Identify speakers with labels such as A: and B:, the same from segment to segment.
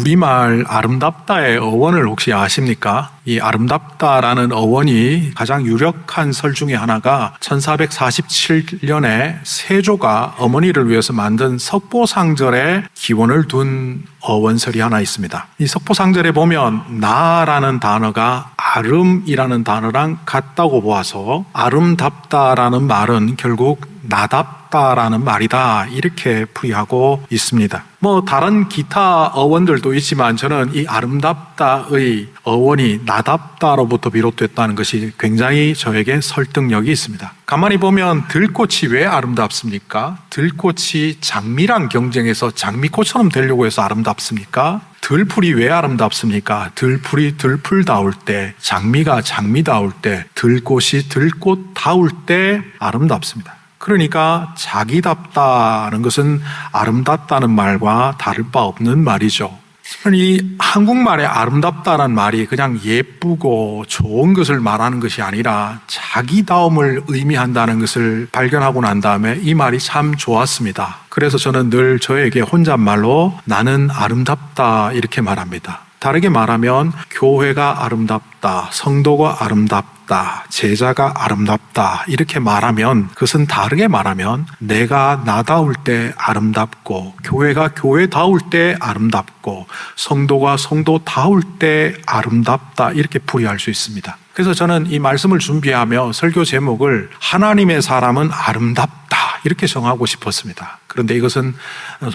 A: 우리말 아름답다의 어원을 혹시 아십니까? 이 아름답다라는 어원이 가장 유력한 설 중에 하나가 1447년에 세조가 어머니를 위해서 만든 석보상절에 기원을 둔 어원설이 하나 있습니다. 이 석보상절에 보면 나라는 단어가 아름이라는 단어랑 같다고 보아서 아름답다라는 말은 결국 나답다라는 말이다, 이렇게 풀이하고 있습니다. 다른 기타 어원들도 있지만 저는 이 아름답다의 어원이 나답다로부터 비롯됐다는 것이 굉장히 저에게 설득력이 있습니다. 가만히 보면 들꽃이 왜 아름답습니까? 들꽃이 장미랑 경쟁해서 장미꽃처럼 되려고 해서 아름답습니까? 들풀이 왜 아름답습니까? 들풀이 들풀다울 때, 장미가 장미다울 때, 들꽃이 들꽃다울 때 아름답습니다. 그러니까 자기답다는 것은 아름답다는 말과 다를 바 없는 말이죠. 이 한국말의 아름답다는 말이 그냥 예쁘고 좋은 것을 말하는 것이 아니라 자기다움을 의미한다는 것을 발견하고 난 다음에 이 말이 참 좋았습니다. 그래서 저는 늘 저에게 혼잣말로 나는 아름답다 이렇게 말합니다. 다르게 말하면 교회가 아름답다, 성도가 아름답다, 제자가 아름답다 이렇게 말하면, 그것은 다르게 말하면 내가 나다울 때 아름답고, 교회가 교회다울 때 아름답고, 성도가 성도다울 때 아름답다 이렇게 풀이할 수 있습니다. 그래서 저는 이 말씀을 준비하며 설교 제목을 하나님의 사람은 아름답다 이렇게 정하고 싶었습니다. 그런데 이것은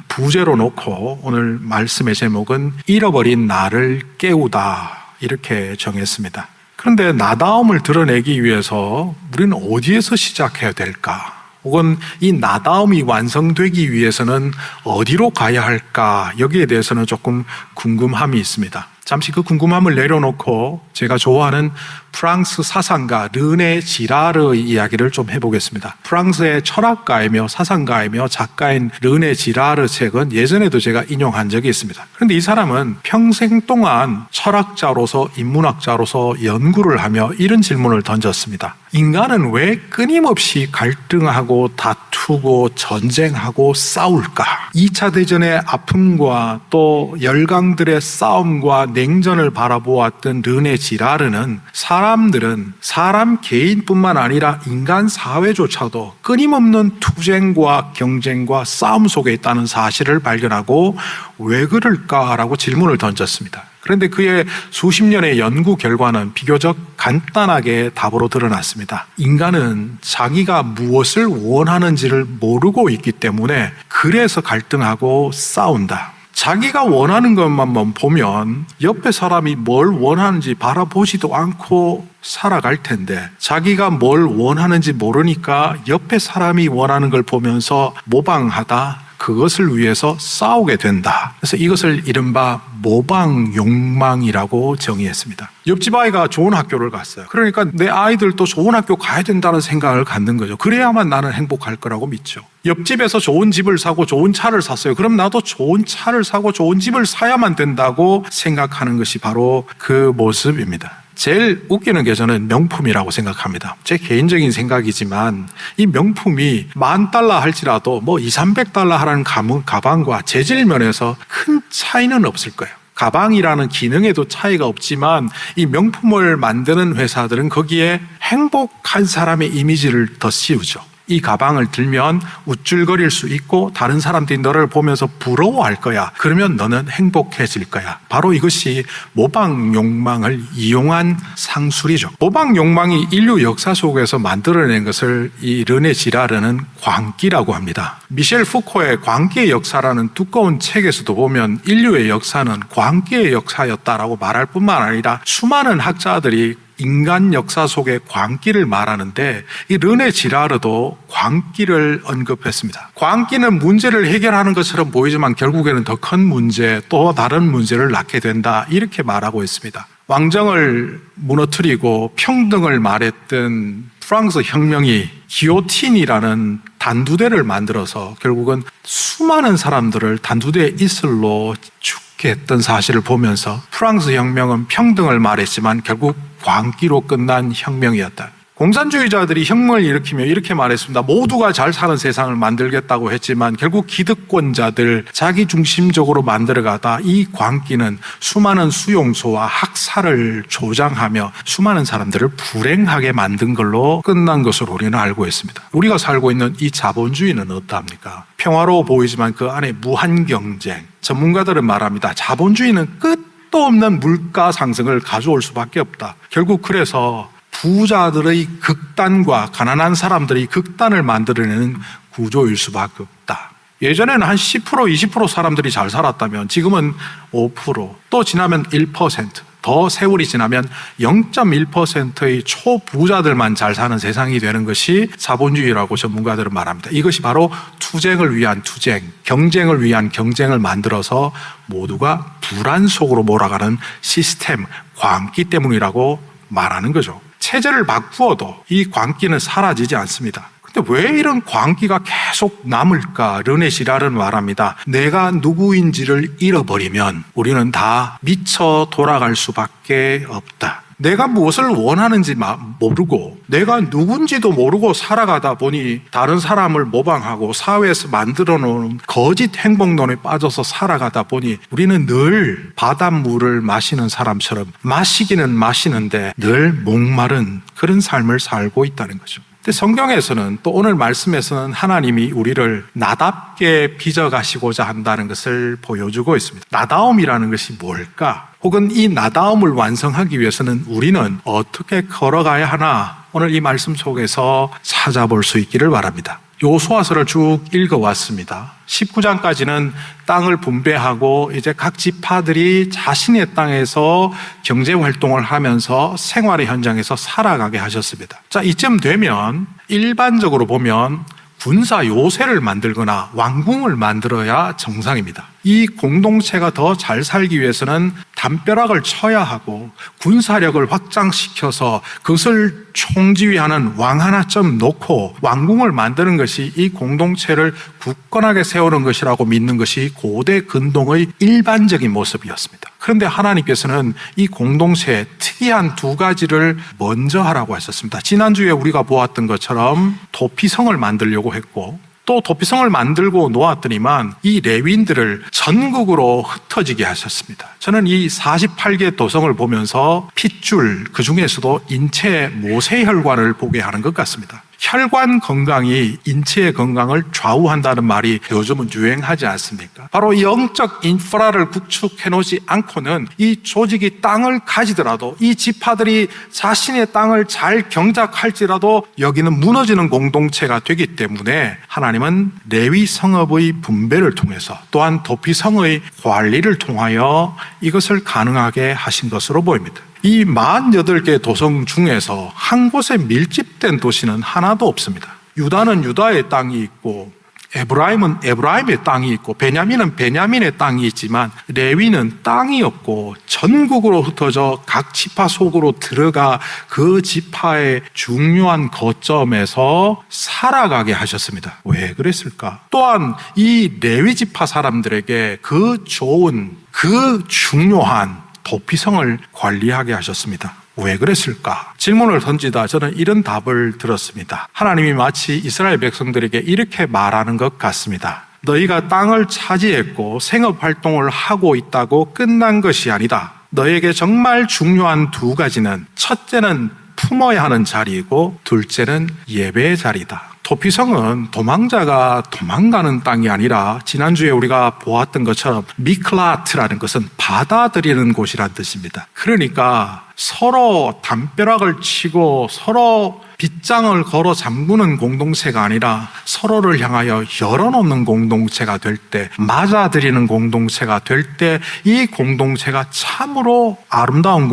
A: 부제로 놓고 오늘 말씀의 제목은 잃어버린 나를 깨우다 이렇게 정했습니다. 그런데 나다움을 드러내기 위해서 우리는 어디에서 시작해야 될까? 혹은 이 나다움이 완성되기 위해서는 어디로 가야 할까? 여기에 대해서는 조금 궁금함이 있습니다. 잠시 그 궁금함을 내려놓고 제가 좋아하는 프랑스 사상가 르네 지라르의 이야기를 좀 해보겠습니다. 프랑스의 철학가이며 사상가이며 작가인 르네 지라르 책은 예전에도 제가 인용한 적이 있습니다. 그런데 이 사람은 평생 동안 철학자로서 인문학자로서 연구를 하며 이런 질문을 던졌습니다. 인간은 왜 끊임없이 갈등하고 다투고 전쟁하고 싸울까? 2차 대전의 아픔과 또 열강들의 싸움과 냉전을 바라보았던 르네 지라르는 사람들은 사람 개인뿐만 아니라 인간 사회조차도 끊임없는 투쟁과 경쟁과 싸움 속에 있다는 사실을 발견하고 왜 그럴까라고 질문을 던졌습니다. 그런데 그의 수십 년의 연구 결과는 비교적 간단하게 답으로 드러났습니다. 인간은 자기가 무엇을 원하는지를 모르고 있기 때문에 그래서 갈등하고 싸운다. 자기가 원하는 것만 보면 옆에 사람이 뭘 원하는지 바라보지도 않고 살아갈 텐데, 자기가 뭘 원하는지 모르니까 옆에 사람이 원하는 걸 보면서 모방하다, 그것을 위해서 싸우게 된다. 그래서 이것을 이른바 모방 욕망이라고 정의했습니다. 옆집 아이가 좋은 학교를 갔어요. 그러니까 내 아이들도 좋은 학교 가야 된다는 생각을 갖는 거죠. 그래야만 나는 행복할 거라고 믿죠. 옆집에서 좋은 집을 사고 좋은 차를 샀어요. 그럼 나도 좋은 차를 사고 좋은 집을 사야만 된다고 생각하는 것이 바로 그 모습입니다. 제일 웃기는 게 저는 명품이라고 생각합니다. 제 개인적인 생각이지만 이 명품이 $10,000 할지라도 200-300 하라는 가방과 재질 면에서 큰 차이는 없을 거예요. 가방이라는 기능에도 차이가 없지만 이 명품을 만드는 회사들은 거기에 행복한 사람의 이미지를 더 씌우죠. 이 가방을 들면 우쭐거릴 수 있고 다른 사람들이 너를 보면서 부러워할 거야. 그러면 너는 행복해질 거야. 바로 이것이 모방 욕망을 이용한 상술이죠. 모방 욕망이 인류 역사 속에서 만들어낸 것을 이 르네 지라르는 광기라고 합니다. 미셸 푸코의 광기의 역사라는 두꺼운 책에서도 보면 인류의 역사는 광기의 역사였다라고 말할 뿐만 아니라 수많은 학자들이 인간 역사 속의 광기를 말하는데 이 르네 지라르도 광기를 언급했습니다. 광기는 문제를 해결하는 것처럼 보이지만 결국에는 더 큰 문제, 또 다른 문제를 낳게 된다, 이렇게 말하고 있습니다. 왕정을 무너뜨리고 평등을 말했던 프랑스 혁명이 기요틴이라는 단두대를 만들어서 결국은 수많은 사람들을 단두대의 이슬로 죽게 했던 사실을 보면서 프랑스 혁명은 평등을 말했지만 결국 광기로 끝난 혁명이었다. 공산주의자들이 혁명을 일으키며 이렇게 말했습니다. 모두가 잘 사는 세상을 만들겠다고 했지만 결국 기득권자들 자기 중심적으로 만들어가다 이 광기는 수많은 수용소와 학살을 조장하며 수많은 사람들을 불행하게 만든 걸로 끝난 것으로 우리는 알고 있습니다. 우리가 살고 있는 이 자본주의는 어떠합니까? 평화로워 보이지만 그 안에 무한 경쟁. 전문가들은 말합니다. 자본주의는 끝도 없는 물가 상승을 가져올 수밖에 없다. 결국 그래서 부자들의 극단과 가난한 사람들의 극단을 만들어내는 구조일 수밖에 없다. 예전에는 한 10%, 20% 사람들이 잘 살았다면 지금은 5%, 또 지나면 1%, 더 세월이 지나면 0.1%의 초부자들만 잘 사는 세상이 되는 것이 자본주의라고 전문가들은 말합니다. 이것이 바로 투쟁을 위한 투쟁, 경쟁을 위한 경쟁을 만들어서 모두가 불안 속으로 몰아가는 시스템, 광기 때문이라고 말하는 거죠. 체제를 바꾸어도 이 광기는 사라지지 않습니다. 근데 왜 이런 광기가 계속 남을까? 르네 시랄은 말합니다. 내가 누구인지를 잃어버리면 우리는 다 미쳐 돌아갈 수밖에 없다. 내가 무엇을 원하는지 모르고 내가 누군지도 모르고 살아가다 보니 다른 사람을 모방하고 사회에서 만들어 놓은 거짓 행복론에 빠져서 살아가다 보니 우리는 늘 바닷물을 마시는 사람처럼 마시기는 마시는데 늘 목마른 그런 삶을 살고 있다는 거죠. 근데 성경에서는 또 오늘 말씀에서는 하나님이 우리를 나답게 빚어가시고자 한다는 것을 보여주고 있습니다. 나다움이라는 것이 뭘까? 혹은 이 나다움을 완성하기 위해서는 우리는 어떻게 걸어가야 하나? 오늘 이 말씀 속에서 찾아볼 수 있기를 바랍니다. 여호수아서를 쭉 읽어왔습니다. 19장까지는 땅을 분배하고 이제 각 지파들이 자신의 땅에서 경제 활동을 하면서 생활의 현장에서 살아가게 하셨습니다. 자, 이쯤 되면 일반적으로 보면 군사 요새를 만들거나 왕궁을 만들어야 정상입니다. 이 공동체가 더 잘 살기 위해서는 담벼락을 쳐야 하고 군사력을 확장시켜서 그것을 총지휘하는 왕 하나쯤 놓고 왕궁을 만드는 것이 이 공동체를 굳건하게 세우는 것이라고 믿는 것이 고대 근동의 일반적인 모습이었습니다. 그런데 하나님께서는 이 공동체에 특이한 두 가지를 먼저 하라고 하셨습니다. 지난주에 우리가 보았던 것처럼 도피성을 만들려고 했고 또 도피성을 만들고 놓았더니만 이 레위인들을 전국으로 흩어지게 하셨습니다. 저는 이 48개 도성을 보면서 핏줄, 그 중에서도 인체 모세혈관을 보게 하는 것 같습니다. 혈관 건강이 인체의 건강을 좌우한다는 말이 요즘은 유행하지 않습니까? 바로 영적 인프라를 구축해 놓지 않고는 이 조직이 땅을 가지더라도 이 지파들이 자신의 땅을 잘 경작할지라도 여기는 무너지는 공동체가 되기 때문에 하나님은 레위 성읍의 분배를 통해서 또한 도피성의 관리를 통하여 이것을 가능하게 하신 것으로 보입니다. 이 48개 도성 중에서 한 곳에 밀집된 도시는 하나도 없습니다. 유다는 유다의 땅이 있고 에브라임은 에브라임의 땅이 있고 베냐민은 베냐민의 땅이 있지만 레위는 땅이 없고 전국으로 흩어져 각 지파 속으로 들어가 그 지파의 중요한 거점에서 살아가게 하셨습니다. 왜 그랬을까? 또한 이 레위 지파 사람들에게 그 좋은, 그 중요한 도피성을 관리하게 하셨습니다. 왜 그랬을까? 질문을 던지다 저는 이런 답을 들었습니다. 하나님이 마치 이스라엘 백성들에게 이렇게 말하는 것 같습니다. 너희가 땅을 차지했고 생업활동을 하고 있다고 끝난 것이 아니다. 너에게 정말 중요한 두 가지는 첫째는 품어야 하는 자리이고 둘째는 예배의 자리다. 도피성은 도망자가 도망가는 땅이 아니라 지난주에 우리가 보았던 것처럼 미클라트라는 것은 받아들이는 곳이라는 뜻입니다. 그러니까 서로 담벼락을 치고 서로 빗장을 걸어 잠그는 공동체가 아니라 서로를 향하여 열어놓는 공동체가 될 때, 맞아들이는 공동체가 될 때 이 공동체가 참으로 아름다운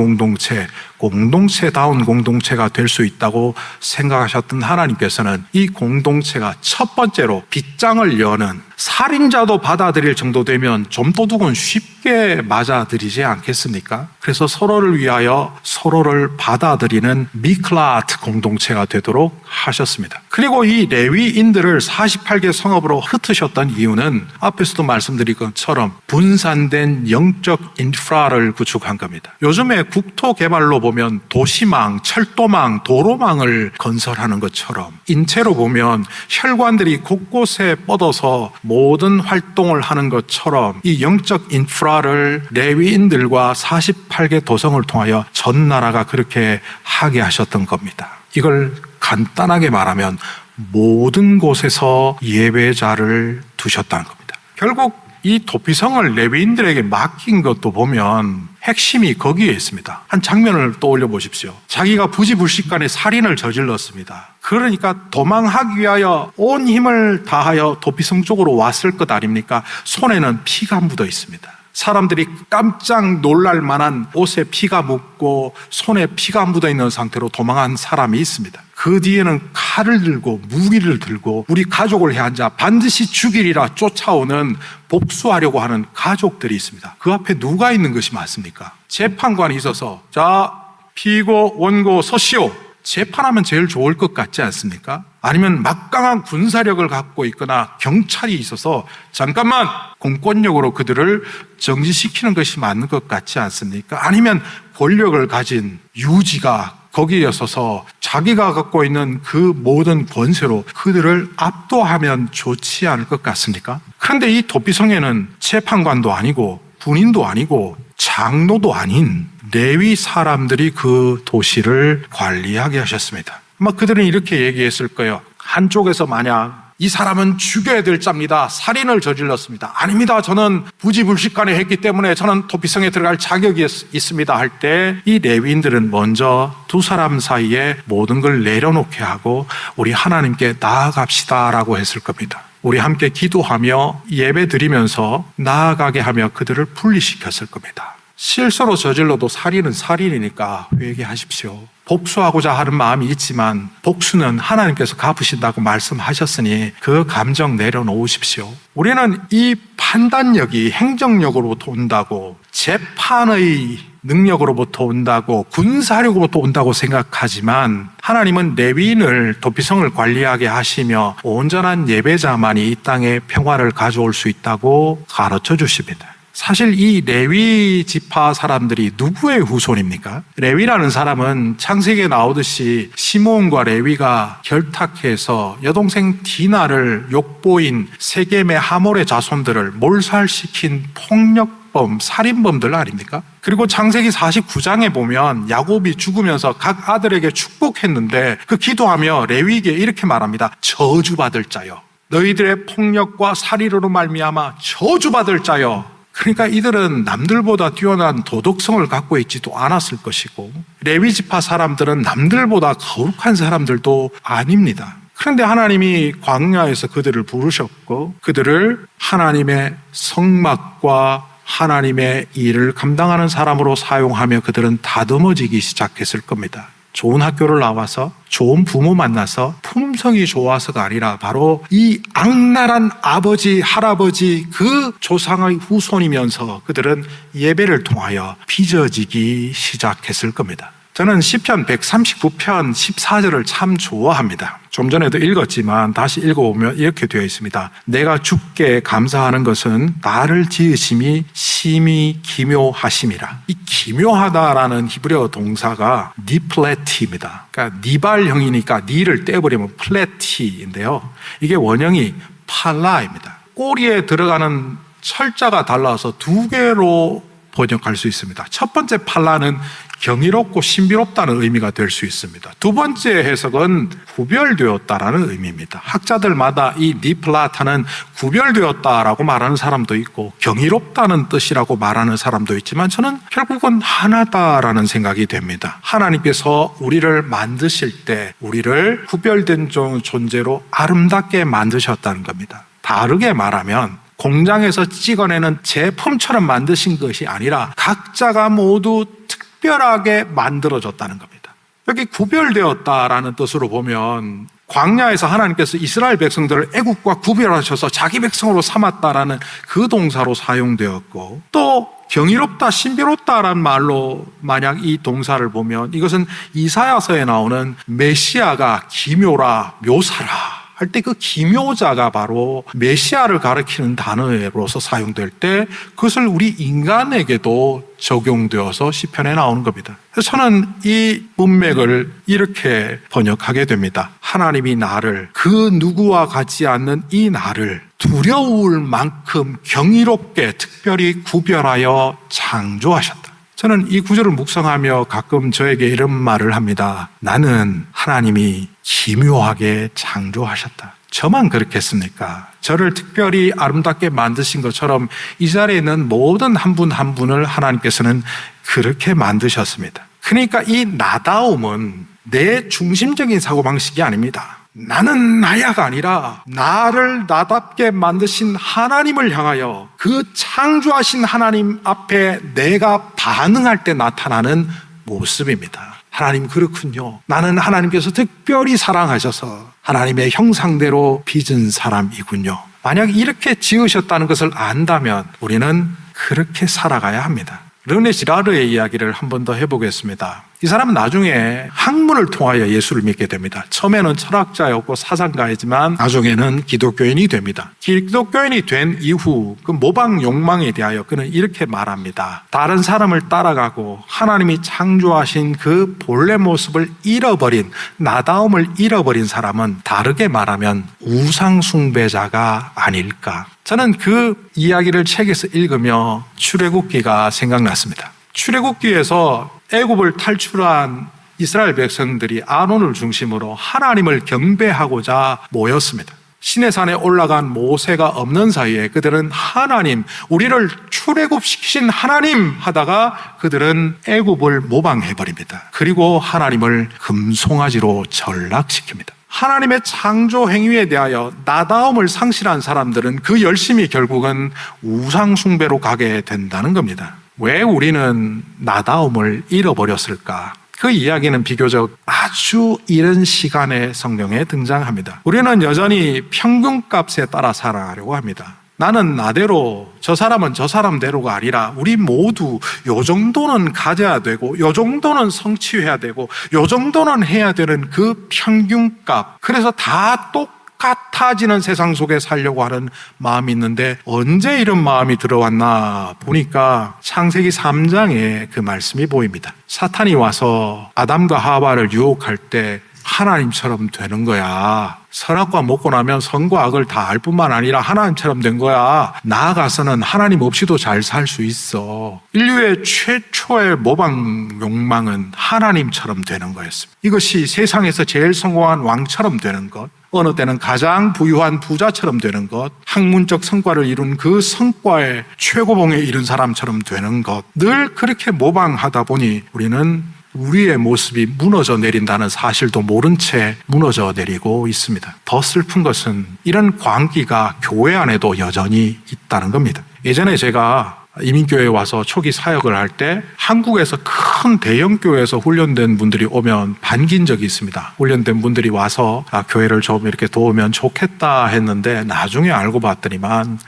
A: 공동체다운 공동체가 될 수 있다고 생각하셨던 하나님께서는 이 공동체가 첫 번째로 빗장을 여는, 살인자도 받아들일 정도 되면 좀도둑은 쉽게 맞아들이지 않겠습니까? 그래서 서로를 위하여 서로를 받아들이는 미클라트 공동체가 되도록 하셨습니다. 그리고 이 레위인들을 48개 성읍으로 흩으셨던 이유는 앞에서도 말씀드린 것처럼 분산된 영적 인프라를 구축한 겁니다. 요즘에 국토 개발로 보면 도시망, 철도망, 도로망을 건설하는 것처럼 인체로 보면 혈관들이 곳곳에 뻗어서 모든 활동을 하는 것처럼 이 영적 인프라를 레위인들과 48개 도성을 통하여 전 나라가 그렇게 하게 하셨던 겁니다. 이걸 간단하게 말하면 모든 곳에서 예배자를 두셨다는 겁니다. 결국 이 도피성을 레위인들에게 맡긴 것도 보면 핵심이 거기에 있습니다. 한 장면을 떠올려 보십시오. 자기가 부지불식간에 살인을 저질렀습니다. 그러니까 도망하기 위하여 온 힘을 다하여 도피성 쪽으로 왔을 것 아닙니까? 손에는 피가 묻어 있습니다. 사람들이 깜짝 놀랄 만한 옷에 피가 묻고 손에 피가 묻어 있는 상태로 도망한 사람이 있습니다. 그 뒤에는 칼을 들고 무기를 들고 우리 가족을 해앉아 반드시 죽이리라 쫓아오는 복수하려고 하는 가족들이 있습니다. 그 앞에 누가 있는 것이 맞습니까? 재판관이 있어서 자, 피고 원고 서시오. 재판하면 제일 좋을 것 같지 않습니까? 아니면 막강한 군사력을 갖고 있거나 경찰이 있어서 잠깐만 공권력으로 그들을 정지시키는 것이 맞는 것 같지 않습니까? 아니면 권력을 가진 유지가 거기에 서서 자기가 갖고 있는 그 모든 권세로 그들을 압도하면 좋지 않을 것 같습니까? 그런데 이 도피성에는 재판관도 아니고 군인도 아니고 장로도 아닌 레위 사람들이 그 도시를 관리하게 하셨습니다. 아마 그들은 이렇게 얘기했을 거예요. 한쪽에서 만약 이 사람은 죽여야 될 자입니다. 살인을 저질렀습니다. 아닙니다. 저는 부지불식간에 했기 때문에 저는 도피성에 들어갈 자격이 있습니다. 할 때 이 레위인들은 먼저 두 사람 사이에 모든 걸 내려놓게 하고 우리 하나님께 나아갑시다라고 했을 겁니다. 우리 함께 기도하며 예배 드리면서 나아가게 하며 그들을 분리시켰을 겁니다. 실수로 저질러도 살인은 살인이니까 회개하십시오. 복수하고자 하는 마음이 있지만 복수는 하나님께서 갚으신다고 말씀하셨으니 그 감정 내려놓으십시오. 우리는 이 판단력이 행정력으로부터 온다고, 재판의 능력으로부터 온다고, 군사력으로부터 온다고 생각하지만 하나님은 레위인을 도피성을 관리하게 하시며 온전한 예배자만이 이 땅에 평화를 가져올 수 있다고 가르쳐 주십니다. 사실 이 레위 지파 사람들이 누구의 후손입니까? 레위라는 사람은 창세기에 나오듯이 시므온과 레위가 결탁해서 여동생 디나를 욕보인 세겜의 하몰의 자손들을 몰살시킨 폭력범, 살인범들 아닙니까? 그리고 창세기 49장에 보면 야곱이 죽으면서 각 아들에게 축복했는데 그 기도하며 레위에게 이렇게 말합니다. 저주받을 자여, 너희들의 폭력과 살인으로 말미암아 저주받을 자여. 그러니까 이들은 남들보다 뛰어난 도덕성을 갖고 있지도 않았을 것이고 레위 지파 사람들은 남들보다 거룩한 사람들도 아닙니다. 그런데 하나님이 광야에서 그들을 부르셨고 그들을 하나님의 성막과 하나님의 일을 감당하는 사람으로 사용하며 그들은 다듬어지기 시작했을 겁니다. 좋은 학교를 나와서 좋은 부모 만나서 품성이 좋아서가 아니라 바로 이 악랄한 아버지, 할아버지 그 조상의 후손이면서 그들은 예배를 통하여 빚어지기 시작했을 겁니다. 저는 시편 139편 14절을 참 좋아합니다. 좀 전에도 읽었지만 다시 읽어보면 이렇게 되어 있습니다. 내가 주께 감사하는 것은 나를 지으심이 심히 기묘하심이라. 이 기묘하다라는 히브리어 동사가 니플레티입니다. 그러니까 니발형이니까 니를 떼버리면 플레티인데요. 이게 원형이 팔라입니다. 꼬리에 들어가는 철자가 달라서 두 개로 번역할 수 있습니다. 첫 번째 팔라는 경이롭고 신비롭다는 의미가 될 수 있습니다. 두 번째 해석은 구별되었다라는 의미입니다. 학자들마다 이 니플라타는 구별되었다라고 말하는 사람도 있고 경이롭다는 뜻이라고 말하는 사람도 있지만 저는 결국은 하나다라는 생각이 됩니다. 하나님께서 우리를 만드실 때 우리를 구별된 존재로 아름답게 만드셨다는 겁니다. 다르게 말하면 공장에서 찍어내는 제품처럼 만드신 것이 아니라 각자가 모두 특별하게 만들어졌다는 겁니다. 여기 구별되었다라는 뜻으로 보면 광야에서 하나님께서 이스라엘 백성들을 애국과 구별하셔서 자기 백성으로 삼았다라는 그 동사로 사용되었고 또 경이롭다, 신비롭다라는 말로 만약 이 동사를 보면 이것은 이사야서에 나오는 메시아가 기묘라, 묘사라 할 때 그 기묘자가 바로 메시아를 가리키는 단어로서 사용될 때 그것을 우리 인간에게도 적용되어서 시편에 나오는 겁니다. 그래서 저는 이 문맥을 이렇게 번역하게 됩니다. 하나님이 나를, 그 누구와 같지 않는 이 나를 두려울 만큼 경이롭게 특별히 구별하여 창조하셨다. 저는 이 구절을 묵상하며 가끔 저에게 이런 말을 합니다. 나는 하나님이 기묘하게 창조하셨다. 저만 그렇겠습니까? 저를 특별히 아름답게 만드신 것처럼 이 자리에 있는 모든 한 분 한 분을 하나님께서는 그렇게 만드셨습니다. 그러니까 이 나다움은 내 중심적인 사고방식이 아닙니다. 나는 나야가 아니라 나를 나답게 만드신 하나님을 향하여 그 창조하신 하나님 앞에 내가 반응할 때 나타나는 모습입니다. 하나님 그렇군요. 나는 하나님께서 특별히 사랑하셔서 하나님의 형상대로 빚은 사람이군요. 만약 이렇게 지으셨다는 것을 안다면 우리는 그렇게 살아가야 합니다. 르네 지라르의 이야기를 한 번 더 해보겠습니다. 이 사람은 나중에 학문을 통하여 예수를 믿게 됩니다. 처음에는 철학자였고 사상가이지만 나중에는 기독교인이 됩니다. 기독교인이 된 이후 그 모방 욕망에 대하여 그는 이렇게 말합니다. 다른 사람을 따라가고 하나님이 창조하신 그 본래 모습을 잃어버린, 나다움을 잃어버린 사람은 다르게 말하면 우상 숭배자가 아닐까. 저는 그 이야기를 책에서 읽으며 출애굽기가 생각났습니다. 출애굽기에서 애굽을 탈출한 이스라엘 백성들이 아론을 중심으로 하나님을 경배하고자 모였습니다. 시내산에 올라간 모세가 없는 사이에 그들은 하나님, 우리를 출애굽시키신 하나님 하다가 그들은 애굽을 모방해버립니다. 그리고 하나님을 금송아지로 전락시킵니다. 하나님의 창조 행위에 대하여 나다움을 상실한 사람들은 그 열심이 결국은 우상 숭배로 가게 된다는 겁니다. 왜 우리는 나다움을 잃어버렸을까? 그 이야기는 비교적 아주 이른 시간에 성경에 등장합니다. 우리는 여전히 평균값에 따라 살아가려고 합니다. 나는 나대로, 저 사람은 저 사람대로가 아니라 우리 모두 요 정도는 가져야 되고 요 정도는 성취해야 되고 요 정도는 해야 되는 그 평균값, 그래서 다 똑같아지는 세상 속에 살려고 하는 마음이 있는데 언제 이런 마음이 들어왔나 보니까 창세기 3장에 그 말씀이 보입니다. 사탄이 와서 아담과 하와를 유혹할 때 하나님처럼 되는 거야. 선악과 먹고 나면 선과 악을 다 알 뿐만 아니라 하나님처럼 된 거야. 나아가서는 하나님 없이도 잘 살 수 있어. 인류의 최초의 모방 욕망은 하나님처럼 되는 거였습니다. 이것이 세상에서 제일 성공한 왕처럼 되는 것, 어느 때는 가장 부유한 부자처럼 되는 것, 학문적 성과를 이룬 그 성과의 최고봉에 이른 사람처럼 되는 것, 늘 그렇게 모방하다 보니 우리는 우리의 모습이 무너져 내린다는 사실도 모른 채 무너져 내리고 있습니다. 더 슬픈 것은 이런 광기가 교회 안에도 여전히 있다는 겁니다. 예전에 제가 이민교회에 와서 초기 사역을 할 때 한국에서 큰 대형교회에서 훈련된 분들이 오면 반긴 적이 있습니다. 훈련된 분들이 와서 교회를 좀 이렇게 도우면 좋겠다 했는데 나중에 알고 봤더니만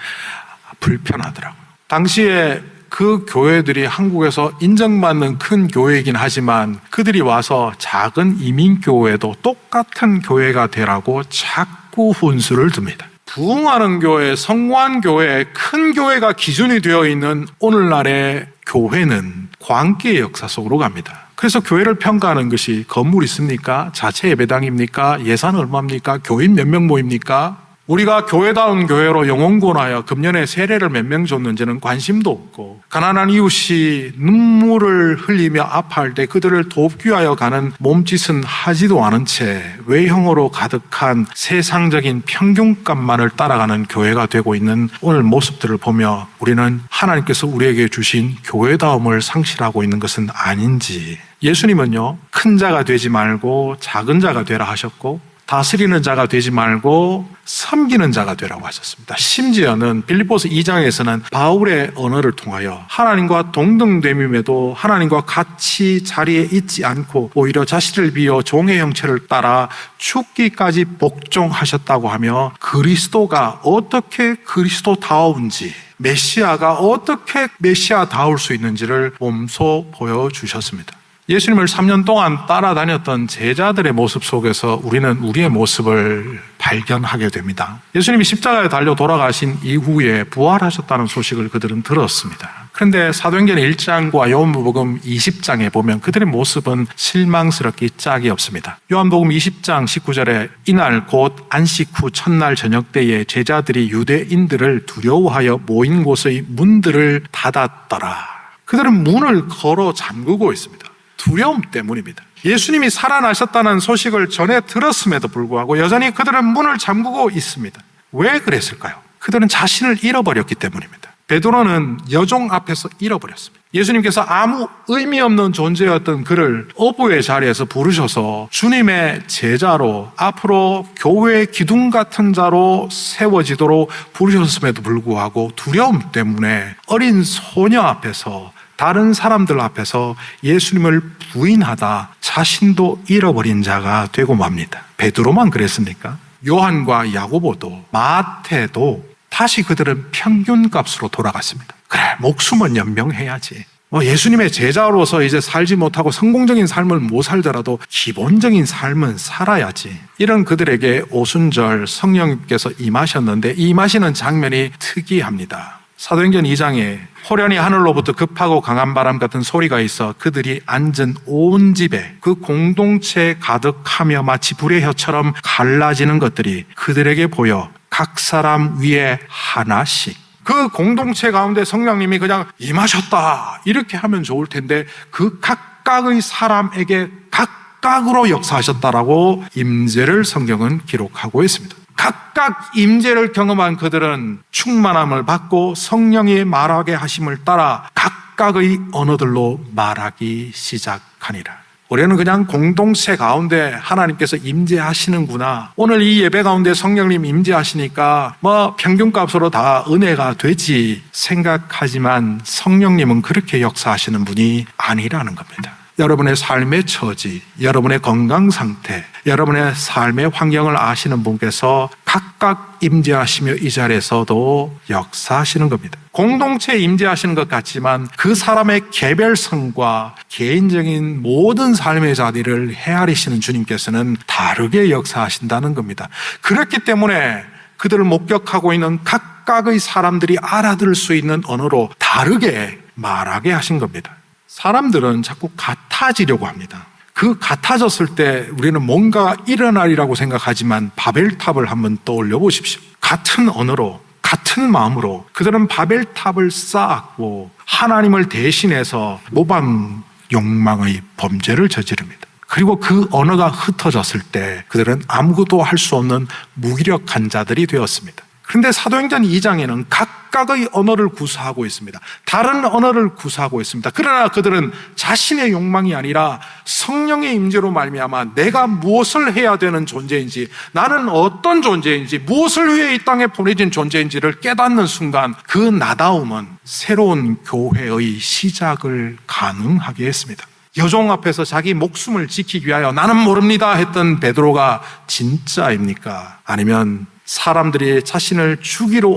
A: 불편하더라고요. 당시에 그 교회들이 한국에서 인정받는 큰 교회이긴 하지만 그들이 와서 작은 이민교회도 똑같은 교회가 되라고 자꾸 훈수를 둡니다. 부흥하는 교회, 성공한 교회, 큰 교회가 기준이 되어 있는 오늘날의 교회는 광기의 역사 속으로 갑니다. 그래서 교회를 평가하는 것이 건물 있습니까? 자체 예배당입니까? 예산 얼마입니까? 교인 몇 명 모입니까? 우리가 교회다운 교회로 영혼구원하여 금년에 세례를 몇 명 줬는지는 관심도 없고, 가난한 이웃이 눈물을 흘리며 아파할 때 그들을 돕기 위하여 가는 몸짓은 하지도 않은 채 외형으로 가득한 세상적인 평균값만을 따라가는 교회가 되고 있는 오늘 모습들을 보며 우리는 하나님께서 우리에게 주신 교회다움을 상실하고 있는 것은 아닌지. 예수님은요, 큰 자가 되지 말고 작은 자가 되라 하셨고, 다스리는 자가 되지 말고 섬기는 자가 되라고 하셨습니다. 심지어는 빌립보서 2장에서는 바울의 언어를 통하여 하나님과 동등됨임에도 하나님과 같이 자리에 있지 않고 오히려 자신을 비워 종의 형체를 따라 죽기까지 복종하셨다고 하며 그리스도가 어떻게 그리스도다운지, 메시아가 어떻게 메시아다울 수 있는지를 몸소 보여주셨습니다. 예수님을 3년 동안 따라다녔던 제자들의 모습 속에서 우리는 우리의 모습을 발견하게 됩니다. 예수님이 십자가에 달려 돌아가신 이후에 부활하셨다는 소식을 그들은 들었습니다. 그런데 사도행전 1장과 요한복음 20장에 보면 그들의 모습은 실망스럽기 짝이 없습니다. 요한복음 20장 19절에 이날 곧 안식 후 첫날 저녁 때에 제자들이 유대인들을 두려워하여 모인 곳의 문들을 닫았더라. 그들은 문을 걸어 잠그고 있습니다. 두려움 때문입니다. 예수님이 살아나셨다는 소식을 전해 들었음에도 불구하고 여전히 그들은 문을 잠그고 있습니다. 왜 그랬을까요? 그들은 자신을 잃어버렸기 때문입니다. 베드로는 여종 앞에서 잃어버렸습니다. 예수님께서 아무 의미 없는 존재였던 그를 어부의 자리에서 부르셔서 주님의 제자로 앞으로 교회의 기둥 같은 자로 세워지도록 부르셨음에도 불구하고 두려움 때문에 어린 소녀 앞에서 다른 사람들 앞에서 예수님을 부인하다 자신도 잃어버린 자가 되고 맙니다. 베드로만 그랬습니까? 요한과 야고보도 마태도 다시 그들은 평균값으로 돌아갔습니다. 그래, 목숨은 연명해야지. 예수님의 제자로서 이제 살지 못하고 성공적인 삶을 못 살더라도 기본적인 삶은 살아야지. 이런 그들에게 오순절 성령님께서 임하셨는데 임하시는 장면이 특이합니다. 사도행전 2장에 호련히 하늘로부터 급하고 강한 바람 같은 소리가 있어 그들이 앉은 온 집에 그 공동체에 가득하며 마치 불의 혀처럼 갈라지는 것들이 그들에게 보여 각 사람 위에 하나씩, 그 공동체 가운데 성령님이 그냥 임하셨다 이렇게 하면 좋을 텐데 그 각각의 사람에게 각각으로 역사하셨다라고 임재를 성경은 기록하고 있습니다. 각각 임재를 경험한 그들은 충만함을 받고 성령이 말하게 하심을 따라 각각의 언어들로 말하기 시작하니라. 우리는 그냥 공동체 가운데 하나님께서 임재하시는구나, 오늘 이 예배 가운데 성령님 임재하시니까 평균값으로 다 은혜가 되지 생각하지만 성령님은 그렇게 역사하시는 분이 아니라는 겁니다. 여러분의 삶의 처지, 여러분의 건강 상태, 여러분의 삶의 환경을 아시는 분께서 각각 임재하시며 이 자리에서도 역사하시는 겁니다. 공동체에 임재하시는 것 같지만 그 사람의 개별성과 개인적인 모든 삶의 자리를 헤아리시는 주님께서는 다르게 역사하신다는 겁니다. 그렇기 때문에 그들을 목격하고 있는 각각의 사람들이 알아들을 수 있는 언어로 다르게 말하게 하신 겁니다. 사람들은 자꾸 같아지려고 합니다. 그 같아졌을 때 우리는 뭔가 일어나리라고 생각하지만 바벨탑을 한번 떠올려 보십시오. 같은 언어로, 같은 마음으로 그들은 바벨탑을 쌓았고 하나님을 대신해서 모방 욕망의 범죄를 저지릅니다. 그리고 그 언어가 흩어졌을 때 그들은 아무것도 할 수 없는 무기력한 자들이 되었습니다. 그런데 사도행전 2장에는 각각의 언어를 구사하고 있습니다. 다른 언어를 구사하고 있습니다. 그러나 그들은 자신의 욕망이 아니라 성령의 임재로 말미암아 내가 무엇을 해야 되는 존재인지, 나는 어떤 존재인지, 무엇을 위해 이 땅에 보내진 존재인지를 깨닫는 순간 그 나다움은 새로운 교회의 시작을 가능하게 했습니다. 여종 앞에서 자기 목숨을 지키기 위하여 나는 모릅니다 했던 베드로가 진짜입니까? 아니면 사람들이 자신을 찾으러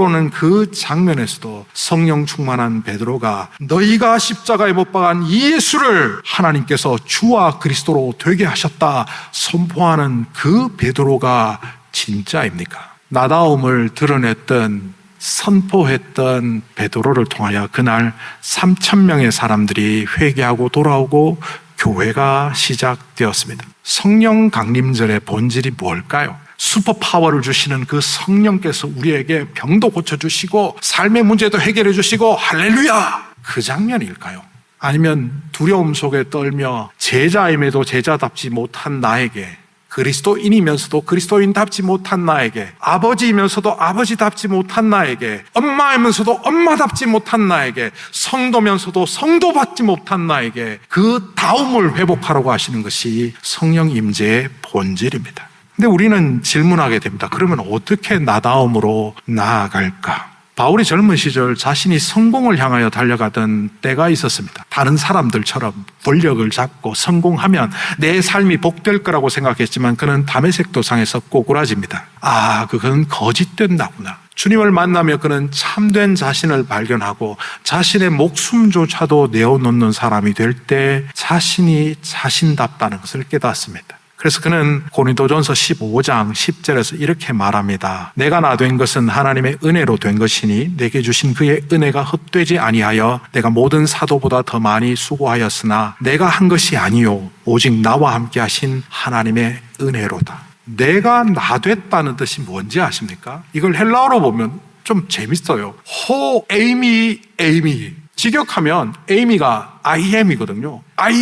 A: 오는 그 장면에서도 성령 충만한 베드로가 너희가 십자가에 못 박은 이 예수를 하나님께서 주와 그리스도로 되게 하셨다 선포하는 그 베드로가 진짜입니까? 나다움을 드러냈던, 선포했던 베드로를 통하여 그날 3,000명의 사람들이 회개하고 돌아오고 교회가 시작되었습니다. 성령 강림절의 본질이 뭘까요? 슈퍼파워를 주시는 그 성령께서 우리에게 병도 고쳐주시고 삶의 문제도 해결해 주시고 할렐루야, 그 장면일까요? 아니면 두려움 속에 떨며 제자임에도 제자답지 못한 나에게 그리스도인이면서도 그리스도인답지 못한 나에게, 아버지이면서도 아버지답지 못한 나에게, 엄마이면서도 엄마답지 못한 나에게, 성도면서도 성도받지 못한 나에게 그 다움을 회복하라고 하시는 것이 성령 임재의 본질입니다. 근데 우리는 질문하게 됩니다. 그러면 어떻게 나다움으로 나아갈까? 바울이 젊은 시절 자신이 성공을 향하여 달려가던 때가 있었습니다. 다른 사람들처럼 권력을 잡고 성공하면 내 삶이 복될 거라고 생각했지만 그는 다메섹 도상에서 꼬꾸라집니다. 그건 거짓된다구나. 주님을 만나며 그는 참된 자신을 발견하고 자신의 목숨조차도 내어놓는 사람이 될 때 자신이 자신답다는 것을 깨닫습니다. 그래서 그는 고린도전서 15장 10절에서 이렇게 말합니다. 내가 나 된 것은 하나님의 은혜로 된 것이니 내게 주신 그의 은혜가 헛되지 아니하여 내가 모든 사도보다 더 많이 수고하였으나 내가 한 것이 아니요 오직 나와 함께 하신 하나님의 은혜로다. 내가 나 됐다는 뜻이 뭔지 아십니까? 이걸 헬라어로 보면 좀 재밌어요. 에이미 직역하면 에이미가 I am이거든요. I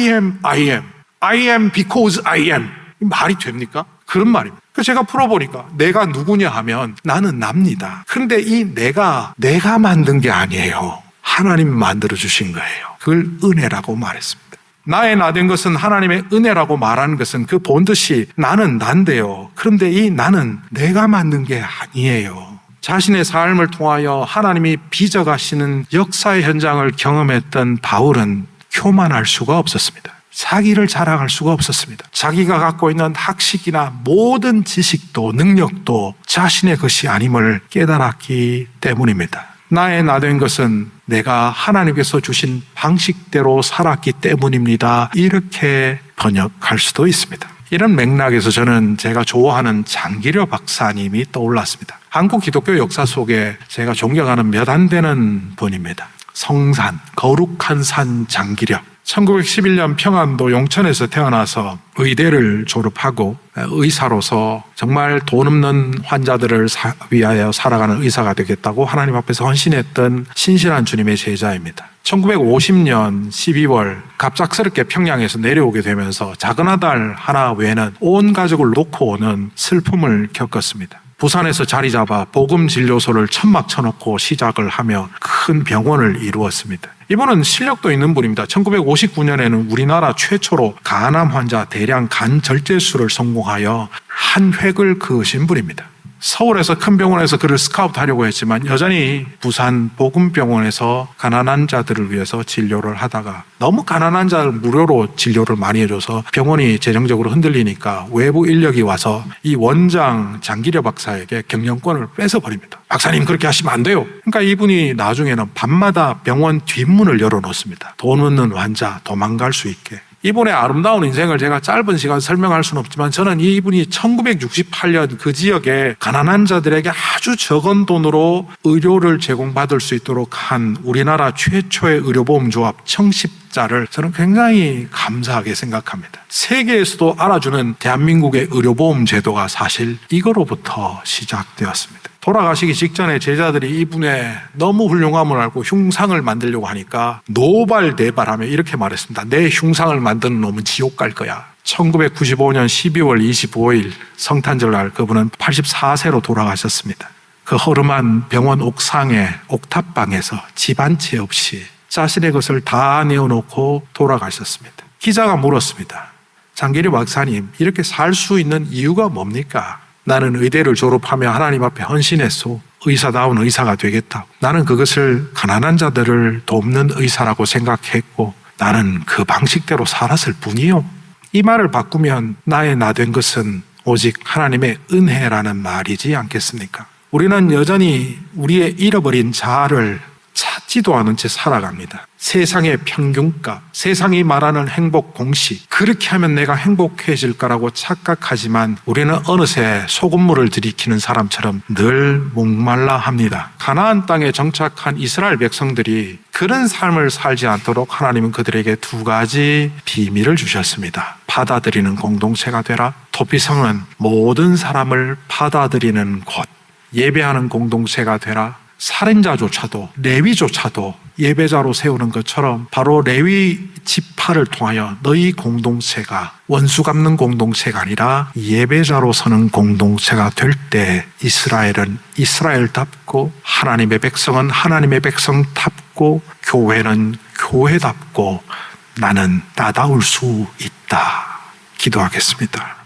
A: am because I am. 말이 됩니까? 그런 말입니다. 그래서 제가 풀어보니까 내가 누구냐 하면 나는 납니다. 그런데 이 내가 만든 게 아니에요. 하나님이 만들어주신 거예요. 그걸 은혜라고 말했습니다. 나의 나 된 것은 하나님의 은혜라고 말하는 것은 그 본뜻이 나는 난데요. 그런데 이 나는 내가 만든 게 아니에요. 자신의 삶을 통하여 하나님이 빚어가시는 역사의 현장을 경험했던 바울은 교만할 수가 없었습니다. 자기를 자랑할 수가 없었습니다. 자기가 갖고 있는 학식이나 모든 지식도 능력도 자신의 것이 아님을 깨달았기 때문입니다. 나의 나 된 것은 내가 하나님께서 주신 방식대로 살았기 때문입니다. 이렇게 번역할 수도 있습니다. 이런 맥락에서 저는 제가 좋아하는 장기려 박사님이 떠올랐습니다. 한국 기독교 역사 속에 제가 존경하는 몇 안 되는 분입니다. 성산, 거룩한 산 장기려. 1911년 평안도 용천에서 태어나서 의대를 졸업하고 의사로서 정말 돈 없는 환자들을 위하여 살아가는 의사가 되겠다고 하나님 앞에서 헌신했던 신실한 주님의 제자입니다. 1950년 12월 갑작스럽게 평양에서 내려오게 되면서 작은 아들 하나 외에는 온 가족을 놓고 오는 슬픔을 겪었습니다. 부산에서 자리 잡아 복음진료소를 천막 쳐놓고 시작을 하며 큰 병원을 이루었습니다. 이분은 실력도 있는 분입니다. 1959년에는 우리나라 최초로 간암 환자 대량 간 절제술을 성공하여 한 획을 그으신 분입니다. 서울에서 큰 병원에서 그를 스카우트하려고 했지만 여전히 부산 복음병원에서 가난한 자들을 위해서 진료를 하다가 너무 가난한 자를 무료로 진료를 많이 해줘서 병원이 재정적으로 흔들리니까 외부 인력이 와서 이 원장 장기려 박사에게 경영권을 뺏어버립니다. 박사님 그렇게 하시면 안 돼요. 그러니까 이분이 나중에는 밤마다 병원 뒷문을 열어놓습니다. 돈 없는 환자 도망갈 수 있게. 이분의 아름다운 인생을 제가 짧은 시간 설명할 수는 없지만 저는 이분이 1968년 그 지역에 가난한 자들에게 아주 적은 돈으로 의료를 제공받을 수 있도록 한 우리나라 최초의 의료보험조합 청십자를 저는 굉장히 감사하게 생각합니다. 세계에서도 알아주는 대한민국의 의료보험 제도가 사실 이거로부터 시작되었습니다. 돌아가시기 직전에 제자들이 이분의 너무 훌륭함을 알고 흉상을 만들려고 하니까 노발대발하며 이렇게 말했습니다. 내 흉상을 만드는 놈은 지옥 갈 거야. 1995년 12월 25일 성탄절날 그분은 84세로 돌아가셨습니다. 그 허름한 병원 옥상의 옥탑방에서 집 한 채 없이 자신의 것을 다 내어놓고 돌아가셨습니다. 기자가 물었습니다. 장기려 박사님, 이렇게 살 수 있는 이유가 뭡니까? 나는 의대를 졸업하며 하나님 앞에 헌신했소. 의사다운 의사가 되겠다. 나는 그것을 가난한 자들을 돕는 의사라고 생각했고 나는 그 방식대로 살았을 뿐이요. 이 말을 바꾸면 나의 나 된 것은 오직 하나님의 은혜라는 말이지 않겠습니까? 우리는 여전히 우리의 잃어버린 자아를 찾지도 않은 채 살아갑니다. 세상의 평균값, 세상이 말하는 행복 공식, 그렇게 하면 내가 행복해질 거라고 착각하지만 우리는 어느새 소금물을 들이키는 사람처럼 늘 목말라 합니다. 가나안 땅에 정착한 이스라엘 백성들이 그런 삶을 살지 않도록 하나님은 그들에게 두 가지 비밀을 주셨습니다. 받아들이는 공동체가 되라. 토피성은 모든 사람을 받아들이는 곳, 예배하는 공동체가 되라. 살인자조차도 레위조차도 예배자로 세우는 것처럼 바로 레위 지파를 통하여 너희 공동체가 원수 갚는 공동체가 아니라 예배자로 서는 공동체가 될 때 이스라엘은 이스라엘답고 하나님의 백성은 하나님의 백성답고 교회는 교회답고 나는 나다울 수 있다. 기도하겠습니다.